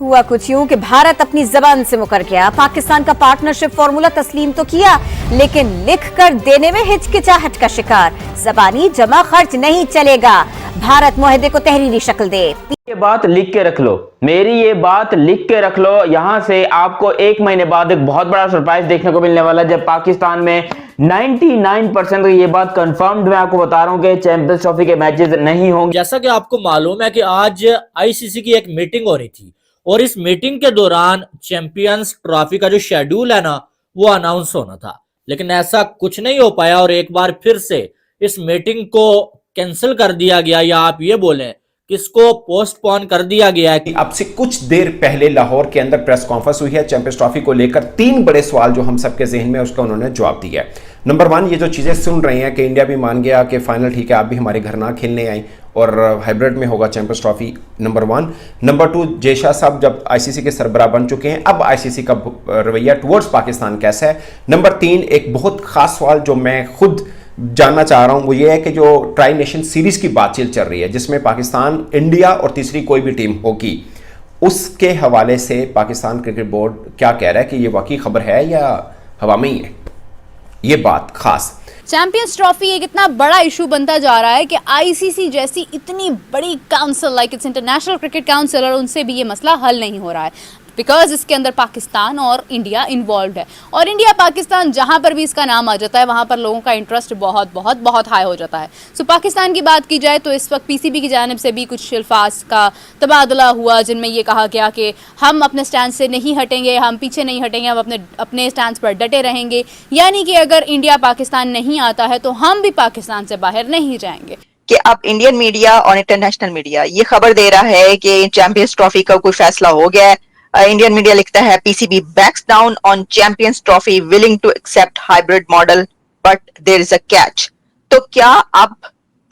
हुआ कुछ यूं कि भारत अपनी जबान से मुकर गया। पाकिस्तान का पार्टनरशिप फॉर्मूला तस्लीम तो किया, लेकिन लिख कर देने में हिचकिचाहट का शिकार। जबानी जमा खर्च नहीं चलेगा, भारत मुआहदे को तहरीरी शक्ल दे। ये बात लिख के रख लो, मेरी ये बात लिख के रख लो। यहां से आपको 1 महीने बाद एक बहुत बड़ा सरप्राइज देखने को मिलने वाला है, जब पाकिस्तान में 99% ये बात कंफर्म्ड मैं आपको बता रहा हूं कि चैंपियंस ट्रॉफी के मैचेस नहीं होंगे। जैसा कि आपको मालूम है कि आज आईसीसी की एक मीटिंग हो रही थी और इस मीटिंग के दौरान चैंपियंस ट्रॉफी का जो शेड्यूल है ना वो अनाउंस होना था, लेकिन ऐसा कुछ नहीं हो पाया और एक बार फिर से इस मीटिंग को कैंसिल कर दिया गया, या आप ये बोलें किसको पोस्टपोन कर दिया गया है। अब से कुछ देर पहले लाहौर के अंदर प्रेस कॉन्फ्रेंस हुई है चैंपियंस ट्रॉफी को लेकर। 3 बड़े सवाल जो हम सबके जहन में, उसका उन्होंने जवाब दिया है। नंबर 1, ये जो चीजें सुन रहे हैं कि इंडिया भी मान गया कि फाइनल ठीक है, आप भी हमारे घर ना खेलने आए और हाइब्रिड में होगा champions trophy, number 1। Number 2, Jay Shah साहब जब आईसीसी के सरबराह बन चुके हैं, अब आईसीसी का रवैया टुवर्ड्स पाकिस्तान कैसा है। नंबर 3, एक बहुत खास सवाल जो मैं खुद जानना चाह रहा हूं, वो ये है कि जो ट्राई नेशन सीरीज की बातचीत चल रही है, जिसमें पाकिस्तान, इंडिया और तीसरी कोई भी टीम होगी, उसके हवाले से पाकिस्तान क्रिकेट बोर्ड क्या कह रहा है कि ये वाकई खबर है या हवा में ही है, ये बात खास। चैंपियंस ट्रॉफी एक इतना बड़ा इशू बनता जा रहा है कि आईसीसी जैसी इतनी बड़ी council, like it's international cricket council, और उनसे भी ये मसला हल नहीं हो रहा है, बिकॉज इसके अंदर पाकिस्तान और इंडिया इन्वॉल्व है। और इंडिया पाकिस्तान जहां पर भी इसका नाम आ जाता है वहां पर लोगों का इंटरेस्ट बहुत बहुत बहुत हाई हो जाता है। सो पाकिस्तान की बात की जाए तो इस वक्त पीसीबी की जानिब से भी कुछ अल्फाज का तबादला हुआ, जिनमें ये कहा गया कि हम अपने स्टैंड से नहीं हटेंगे, हम पीछे नहीं हटेंगे, हम अपने स्टैंड पर डटे रहेंगे। यानी कि अगर इंडिया पाकिस्तान नहीं आता है तो हम भी पाकिस्तान से बाहर नहीं जाएंगे। कि अब इंडियन मीडिया और इंटरनेशनल मीडिया ये खबर दे रहा है कि चैंपियंस ट्रॉफी का कोई फैसला हो गया है। इंडियन मीडिया लिखता है PCB backs down on champions trophy, willing to accept hybrid model but there is a catch. तो क्या अब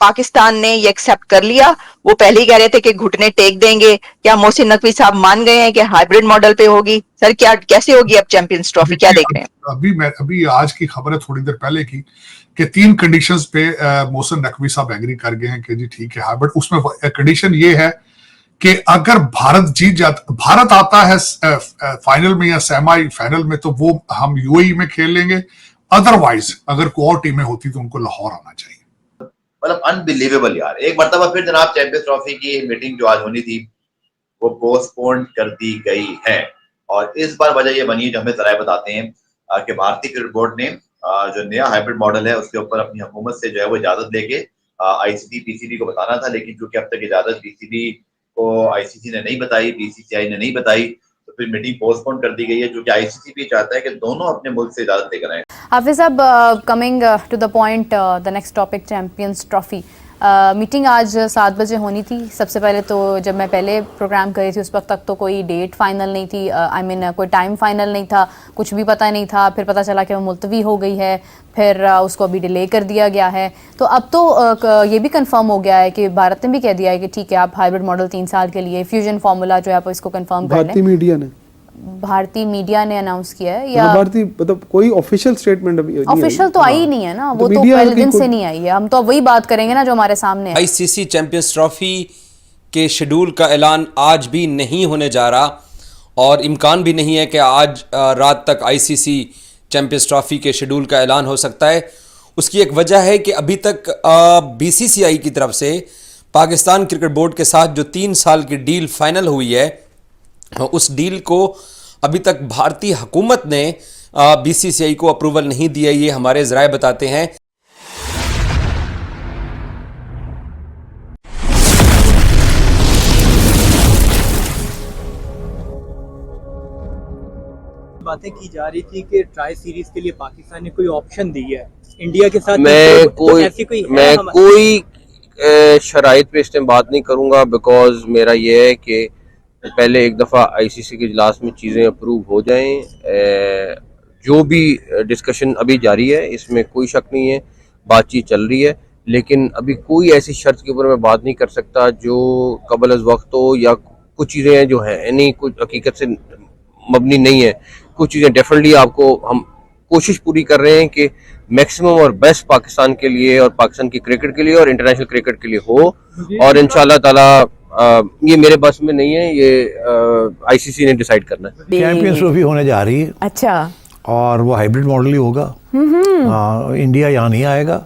पाकिस्तान ने ये एक्सेप्ट कर लिया? वो पहले ही कह रहे थे कि घुटने टेक देंगे। क्या मोहसिन नकवी साहब मान गए हैं कि हाइब्रिड मॉडल पे होगी? सर क्या कैसे होगी अब चैंपियंस ट्रॉफी, क्या देख रहे हैं? अभी आज की खबर है थोड़ी देर पहले की कि 3 कंडीशंस पे मोहसिन नकवी साहब एग्री कर गए हैं कि जी ठीक है हाइब्रिड। उसमें कंडीशन ये है कि अगर भारत जीत जाता, भारत आता है फाइनल में या सेमी फाइनल में, तो वो हम यूएई में खेल लेंगे। अदरवाइज अगर कोई और टीमें होती तो उनको लाहौर आना चाहिए। मतलब अनबिलीवेबल यार। एक मरतबा फिर जनाब चैंपियंस ट्रॉफी की मीटिंग जो आज होनी थी वो पोस्टपोन कर दी गई है, और इस बार वजह ये बनी जो हमें जराए बताते हैं कि भारतीय क्रिकेट बोर्ड ने जो नया हाइब्रिड मॉडल है उसके ऊपर अपनी हुकूमत से जो है वो इजाजत लेके आईसीसी पीसीबी को बताना था, लेकिन चूंकि अब तक इजाजत पीसीबी को आईसीसी ने नहीं बताई, बीसीसीआई ने नहीं बताई, तो फिर मीटिंग पोस्टपोन कर दी गई है, जो कि आईसीसी भी चाहता है कि दोनों अपने मुल्क से इजाजत लेकर आए। हाफिज साहब, coming to the point, the next topic champions trophy. Meeting आज 7 बजे होनी थी। सबसे पहले तो जब मैं पहले प्रोग्राम कर रही थी उस वक्त तक तो कोई डेट फाइनल नहीं थी, आई मीन कोई टाइम फाइनल नहीं था, कुछ भी पता नहीं था। फिर पता चला कि वो मुलतवी हो गई है, फिर उसको अभी डिले कर दिया गया है। तो अब तो ये भी कंफर्म हो गया है कि भारत ने भी कह दिया है कि ठीक है आप हाइब्रिड मॉडल 3 साल के लिए, फ्यूजन फार्मूला जो है आप इसको कंफर्म कर लें। भारतीय मीडिया ने अनाउंस किया है, या भारतीय मतलब कोई ऑफिशियल स्टेटमेंट अभी ऑफिशियल तो आई नहीं है ना, वो तो पहले दिन से नहीं आई है। हम तो वही बात करेंगे ना जो हमारे सामने है। आईसीसी चैंपियंस ट्रॉफी के शेड्यूल का ऐलान आज भी नहीं होने जा रहा, और इम्कान भी नहीं है कि आज रात तक आईसीसी चैंपियंस ट्रॉफी के शेड्यूल का ऐलान हो सकता है। उसकी एक वजह है कि अभी तक बीसीसीआई की तरफ से पाकिस्तान क्रिकेट बोर्ड के साथ जो 3 साल की डील फाइनल हुई है, उस डील को अभी तक भारतीय हुकूमत ने बीसीसीआई को अप्रूवल नहीं दिया, ये हमारे ज़राए बताते हैं। बातें की जा रही थी कि ट्राई सीरीज के लिए पाकिस्तान ने कोई ऑप्शन दी है इंडिया के साथ। मैं कोई शराइत पे इस टाइम बात नहीं करूंगा, बिकॉज मेरा ये है कि पहले एक दफ़ा आईसीसी के इजलास में चीज़ें अप्रूव हो जाएं। जो भी डिस्कशन अभी जारी है इसमें कोई शक नहीं है, बातचीत चल रही है, लेकिन अभी कोई ऐसी शर्त के ऊपर मैं बात नहीं कर सकता जो कबल अज़ वक्त हो, या कुछ चीज़ें हैं जो हैं यानी कुछ हकीकत से मबनी नहीं है। कुछ चीज़ें डेफिनेटली आपको हम कोशिश पूरी कर रहे हैं कि मैक्सिमम और बेस्ट पाकिस्तान के लिए और पाकिस्तान की क्रिकेट के लिए और इंटरनेशनल क्रिकेट के लिए हो, और इंशाल्लाह ताला ये मेरे बस में नहीं है, ये आईसीसी ने डिसाइड करना है। चैंपियंस ट्रॉफी होने जा रही है। अच्छा, और वो हाइब्रिड मॉडल ही होगा। इंडिया यहाँ नहीं आएगा,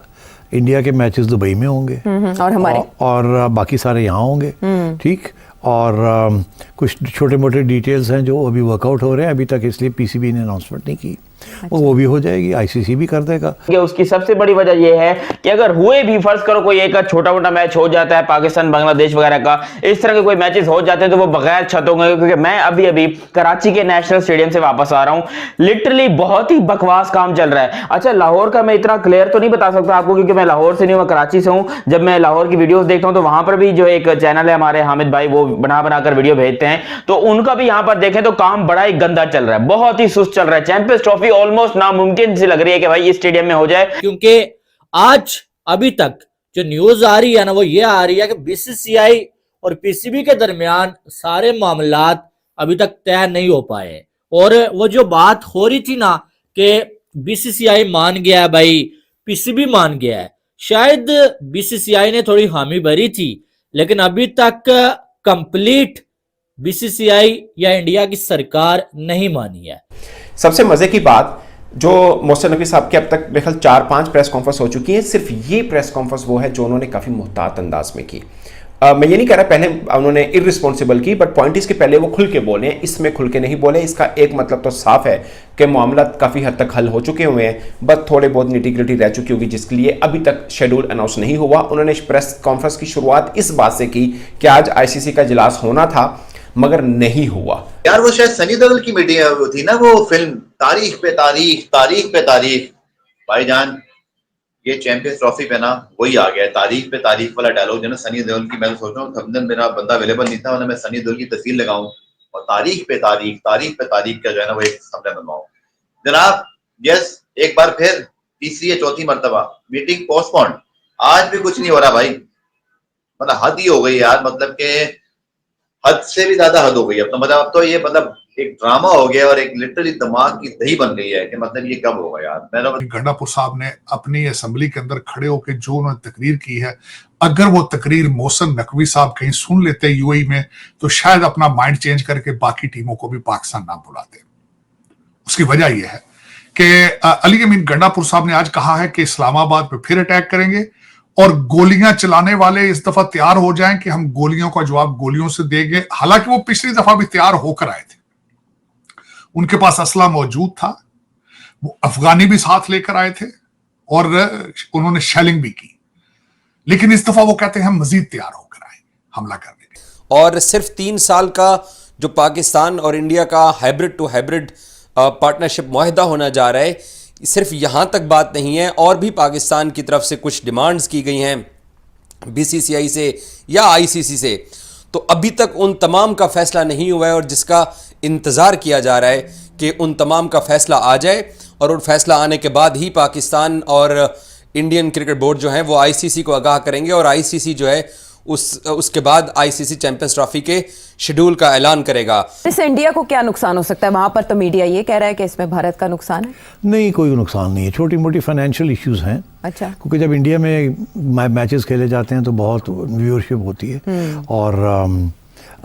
इंडिया के मैचेस दुबई में होंगे और हमारे और बाकी सारे यहाँ होंगे। ठीक, और कुछ छोटे मोटे डिटेल्स हैं जो अभी वर्कआउट हो रहे हैं अभी तक, इसलिए पीसीबी ने अनाउंसमेंट नहीं की। वो भी हो जाएगी, आईसीसी भी कर देगा। उसकी सबसे बड़ी वजह यह है कि अगर हुए भी, फर्ज करो कोई एक छोटा मोटा मैच हो जाता है पाकिस्तान बांग्लादेश वगैरह का, इस तरह के कोई मैचेस हो जाते हैं तो वो बगैर छतों के, क्योंकि मैं अभी कराची के नेशनल स्टेडियम से वापस आ रहा हूं, लिटरली बहुत ही बकवास काम चल रहा है। अच्छा, लाहौर का मैं इतना क्लियर तो नहीं बता सकता आपको क्योंकि मैं लाहौर से नहीं हूं, मैं कराची से हूं। जब मैं लाहौर की वीडियोस देखता हूं तो वहां पर भी जो एक चैनल है हमारे हामिद भाई, वो बनाकर वीडियो भेजते हैं, तो उनका भी यहां पर देखें तो काम बड़ा ही गंदा चल रहा है, बहुत ही सुस्त चल रहा है। चैंपियंस ट्रॉफी ऑलमोस्ट नामुमकिन सी लग रही है कि भाई इस स्टेडियम में हो जाए, क्योंकि आज अभी तक जो न्यूज आ रही है ना, वो ये आ रही है कि बीसीसीआई और पीसीबी के दरमियान सारे मामलात अभी तक तय नहीं हो पाए। और वो जो बात हो रही थी ना कि बीसीसीआई मान गया है भाई, पीसीबी मान गया है, शायद बीसीसीआई ने थोड़ी हामी भरी थी, लेकिन अभी तक कंप्लीट बीसीसीआई या इंडिया की सरकार नहीं मानी है। सबसे मजे की बात, जो मोहसिन नकवी साहब की अब तक मेरे ख्याल 4-5 प्रेस कॉन्फ्रेंस हो चुकी है, सिर्फ ये प्रेस कॉन्फ्रेंस वो है जो उन्होंने काफ़ी मुहतात अंदाज में की। मैं ये नहीं कह रहा पहले उन्होंने इररिस्पॉन्सिबल की, बट पॉइंट इसके पहले वो खुल के बोले, इसमें खुल के नहीं बोले। इसका एक मतलब तो साफ है कि मामला काफ़ी हद तक हल हो चुके हुए हैं, बस थोड़े बहुत निटी-ग्रिटी रह चुकी होगी जिसके लिए अभी तक शेड्यूल अनाउंस नहीं हुआ। उन्होंने प्रेस कॉन्फ्रेंस की शुरुआत इस बात से की कि आज आईसीसी का इजलास होना था मगर नहीं हुआ। यार वो शायद सनी देओल की मीटिंग थी ना, वो फिल्म तारीख पे तारीख, तारीख पे तारीख। भाईजान ये चैंपियंस ट्रॉफी पे ना वही आ गया, तारीख पे तारीख वाला डायलॉग जो ना सनी देओल की। मैं तो सोच रहा हूँ मेरा बंदा अवेलेबल नहीं था, उन्हें मैं सनी देओल की तस्वीर लगाऊं और तारीख पे तारीख का जो है ना वो एक सामने बनवाऊं। जनाब यस, एक बार फिर तीसरी या चौथी मर्तबा मीटिंग पोस्टपोन्ड, आज भी कुछ नहीं हो रहा भाई। मतलब हद ही हो गई यार, मतलब के हद से भी ज्यादा हद हो गई। अब तो ये मतलब एक ड्रामा हो गया और एक लिटरली दिमाग की दही बन गई है कि मतलब ये कब होगा यार। गंडापुर साहब ने अपनी असेंबली के अंदर खड़े होकर जो उन्होंने तकरीर की है, अगर वो तकरीर मोहसिन नकवी साहब कहीं सुन लेते यूएई में तो शायद अपना माइंड चेंज करके बाकी टीमों को भी पाकिस्तान ना बुलाते। उसकी वजह यह है कि अली अमीन गंडापुर साहब ने आज कहा है कि इस्लामाबाद पे फिर अटैक करेंगे और गोलियां चलाने वाले इस दफा तैयार हो जाएं कि हम गोलियों का जवाब गोलियों से देंगे। हालांकि वो पिछली दफा भी तैयार होकर आए थे, उनके पास असला मौजूद था, वो अफगानी भी साथ लेकर आए थे और उन्होंने शेलिंग भी की, लेकिन इस दफा वो कहते हैं हम मजीद तैयार होकर आए हमला करने के। और सिर्फ 3 साल का जो पाकिस्तान और इंडिया का हाइब्रिड टू हाइब्रिड पार्टनरशिप मुआहदा होना जा रहा है, सिर्फ यहाँ तक बात नहीं है, और भी पाकिस्तान की तरफ से कुछ डिमांड्स की गई हैं बीसीसीआई से या आईसीसी से, तो अभी तक उन तमाम का फैसला नहीं हुआ है और जिसका इंतज़ार किया जा रहा है कि उन तमाम का फैसला आ जाए और उन फैसला आने के बाद ही पाकिस्तान और इंडियन क्रिकेट बोर्ड जो है वो आईसीसी को आगाह करेंगे और आईसीसी जो है उसके बाद आईसीसी चैंपियंस ट्रॉफी के शेड्यूल का ऐलान करेगा। इससे इंडिया को क्या नुकसान हो सकता है? वहां पर तो मीडिया ये कह रहा है कि इसमें भारत का नुकसान है। नहीं, कोई नुकसान नहीं है, छोटी मोटी फाइनेंशियल इश्यूज हैं। अच्छा, क्योंकि जब इंडिया में मैचेस खेले जाते हैं तो बहुत व्यूअरशिप होती है और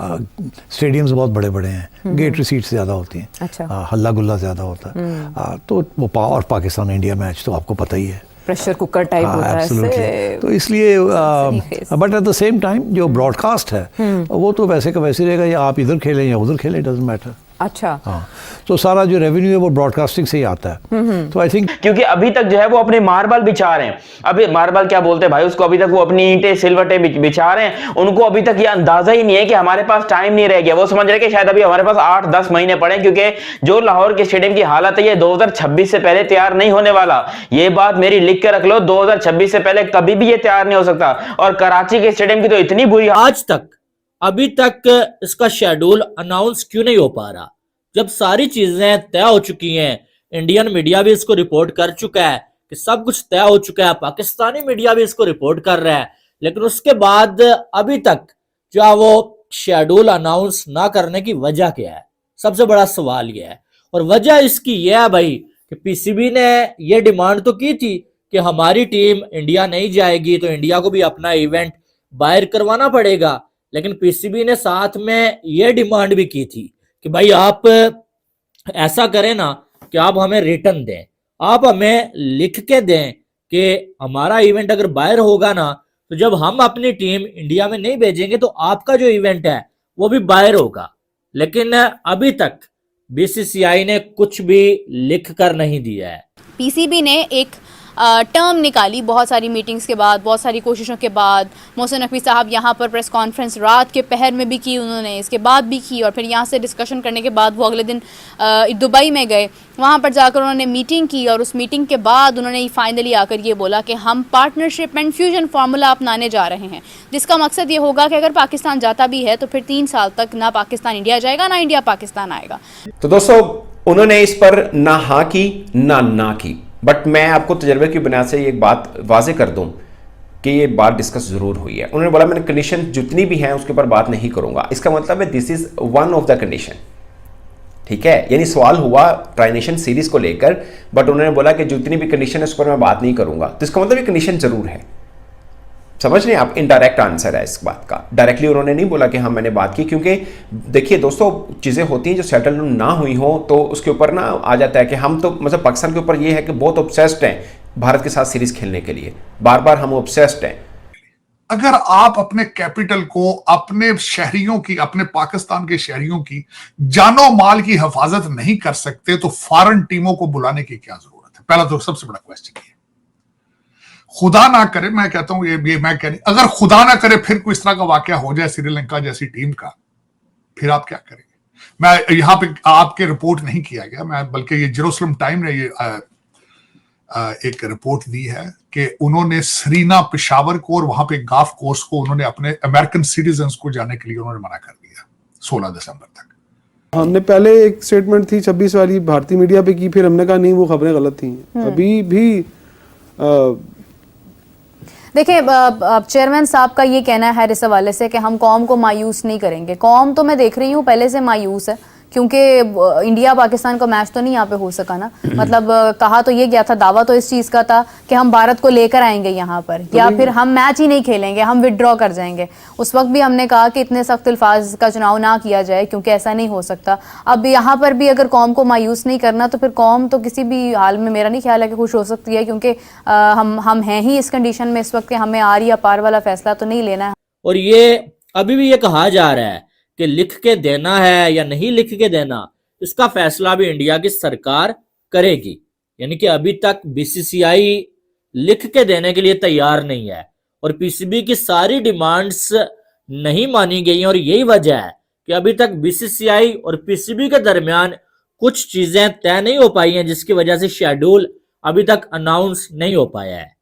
स्टेडियम्स बहुत बड़े बड़े हैं, गेट रिसीट्स ज़्यादा होती हैं। अच्छा, हल्ला गुल्ला ज़्यादा होता है, तो वो और पाकिस्तान इंडिया मैच तो आपको पता ही है, प्रेशर कुकर टाइप होता है, तो इसलिए but at the same time जो ब्रॉडकास्ट है वो तो वैसे का वैसे रहेगा, या आप इधर खेलें या उधर खेलें, डजंट मैटर। अच्छा, हाँ, तो सारा जो रेवेन्यू है वो ब्रॉडकास्टिंग से ही आता है। तो आई थिंक क्योंकि अभी तक जो है वो अपने मार्बल बिछा रहे हैं, अभी मार्बल क्या बोलते हैं भाई उसको, अभी तक वो अपनी ईंटें सिलवटें बिछा रहे हैं। उनको अभी तक ये अंदाजा ही नहीं है कि हमारे पास टाइम नहीं रह गया। वो समझ रहे कि शायद अभी हमारे पास 8-10 महीने पड़े, क्योंकि जो लाहौर के स्टेडियम की हालत है ये 2026 से पहले तैयार नहीं होने वाला। ये बात मेरी लिख के रख लो, 2026 से पहले कभी भी ये तैयार नहीं हो सकता। और कराची के स्टेडियम की तो इतनी बुरी, आज तक अभी तक इसका शेड्यूल अनाउंस क्यों नहीं हो पा रहा, जब सारी चीजें तय हो चुकी हैं? इंडियन मीडिया भी इसको रिपोर्ट कर चुका है कि सब कुछ तय हो चुका है, पाकिस्तानी मीडिया भी इसको रिपोर्ट कर रहा है, लेकिन उसके बाद अभी तक जो है वो शेड्यूल अनाउंस ना करने की वजह क्या है? सबसे बड़ा सवाल यह है। और वजह इसकी यह है भाई कि पीसीबी ने यह डिमांड तो की थी कि हमारी टीम इंडिया नहीं जाएगी तो इंडिया को भी अपना इवेंट बाहर करवाना पड़ेगा, लेकिन पीसीबी ने साथ में यह डिमांड भी की थी कि भाई आप ऐसा करें ना कि आप हमें रिटर्न दें, आप हमें लिख के दें कि हमारा इवेंट अगर बाहर होगा ना तो जब हम अपनी टीम इंडिया में नहीं भेजेंगे तो आपका जो इवेंट है वो भी बाहर होगा। लेकिन अभी तक बीसीसीआई ने कुछ भी लिख कर नहीं दिया है। पीसीबी ने एक टर्म निकाली बहुत सारी मीटिंग्स के बाद, बहुत सारी कोशिशों के बाद। मोहसिन नकवी साहब यहाँ पर प्रेस कॉन्फ्रेंस रात के पहर में भी की उन्होंने, इसके बाद भी की, और फिर यहाँ से डिस्कशन करने के बाद वो अगले दिन दुबई में गए, वहाँ पर जाकर उन्होंने मीटिंग की, और उस मीटिंग के बाद उन्होंने फाइनली आकर ये बोला कि हम पार्टनरशिप एंड फ्यूजन फार्मूला अपनाने जा रहे हैं, जिसका मकसद ये होगा कि अगर पाकिस्तान जाता भी है तो फिर 3 साल तक ना पाकिस्तान इंडिया जाएगा ना इंडिया पाकिस्तान आएगा। तो दोस्तों उन्होंने इस पर ना हाँ की ना की, बट मैं आपको तजर्बे की बुनियाद से एक बात वाजे कर दूं कि ये बात डिस्कस जरूर हुई है। उन्होंने बोला मैंने कंडीशन जितनी भी हैं उसके ऊपर बात नहीं करूंगा, इसका मतलब है this is one of the condition, ठीक है। यानी सवाल हुआ ट्राई नेशन सीरीज को लेकर, बट उन्होंने बोला कि जितनी भी कंडीशन है उस पर मैं बात नहीं करूंगा, तो इसका मतलब ये कंडीशन जरूर है। समझ रहे हैं आप, इनडायरेक्ट आंसर है इस बात का। डायरेक्टली उन्होंने नहीं बोला कि हाँ मैंने बात की, क्योंकि देखिए दोस्तों चीज़ें होती हैं जो सेटल ना हुई हो तो उसके ऊपर ना आ जाता है कि हम तो मतलब पाकिस्तान के ऊपर ये है कि बहुत ऑब्सेस्ड हैं भारत के साथ सीरीज खेलने के लिए, बार बार हम ऑब्सेस्ड हैं। अगर आप अपने कैपिटल को, अपने शहरियों की, अपने पाकिस्तान के शहरियों की जानो माल की हिफाजत नहीं कर सकते तो फॉरेन टीमों को बुलाने की क्या जरूरत है? पहला तो सबसे बड़ा क्वेश्चन ये। खुदा ना करे, मैं कहता हूं ये मैं कह नहीं, अगर खुदा ना करे फिर कोई इस तरह का वाकया हो जाए श्रीलंका जैसी टीम का, फिर आप क्या करेंगे? मैं यहां पे आपके रिपोर्ट नहीं किया गया, मैं बल्कि ये जेरूसलम टाइम ने ये एक रिपोर्ट दी है कि उन्होंने सरीना पेशावर को और वहां पे गाफ कोर्स को उन्होंने अपने अमेरिकन सिटीजन्स को जाने के लिए उन्होंने मना कर दिया 16 दिसंबर तक। हमने पहले एक स्टेटमेंट थी 26 वाली भारतीय मीडिया पे की, फिर हमने कहा नहीं वो खबरें गलत थी। अभी भी देखिए चेयरमैन साहब का ये कहना है इस हवाले से कि हम कौम को मायूस नहीं करेंगे। कौम तो मैं देख रही हूँ पहले से मायूस है, क्योंकि इंडिया पाकिस्तान का मैच तो नहीं यहाँ पे हो सका ना। मतलब कहा तो ये गया था, दावा तो इस चीज का था कि हम भारत को लेकर आएंगे यहाँ पर, या फिर हम मैच ही नहीं खेलेंगे, हम विड्रॉ कर जाएंगे। उस वक्त भी हमने कहा कि इतने सख्त अल्फाज का चुनाव ना किया जाए, क्योंकि ऐसा नहीं हो सकता। अब यहाँ पर भी अगर कौम को मायूस नहीं करना तो फिर कौम तो किसी भी हाल में मेरा नहीं ख्याल है कि खुश हो सकती है, क्योंकि हम हैं ही इस कंडीशन में इस वक्त कि हमें आर या पार वाला फैसला तो नहीं लेना है। और ये अभी भी ये कहा जा रहा है कि लिख के देना है या नहीं लिख के देना, इसका फैसला भी इंडिया की सरकार करेगी। यानी कि अभी तक बीसीसीआई लिख के देने के लिए तैयार नहीं है और पीसीबी की सारी डिमांड्स नहीं मानी गई, और यही वजह है कि अभी तक बीसीसीआई और पीसीबी के दरमियान कुछ चीजें तय नहीं हो पाई हैं, जिसकी वजह से शेड्यूल अभी तक अनाउंस नहीं हो पाया है।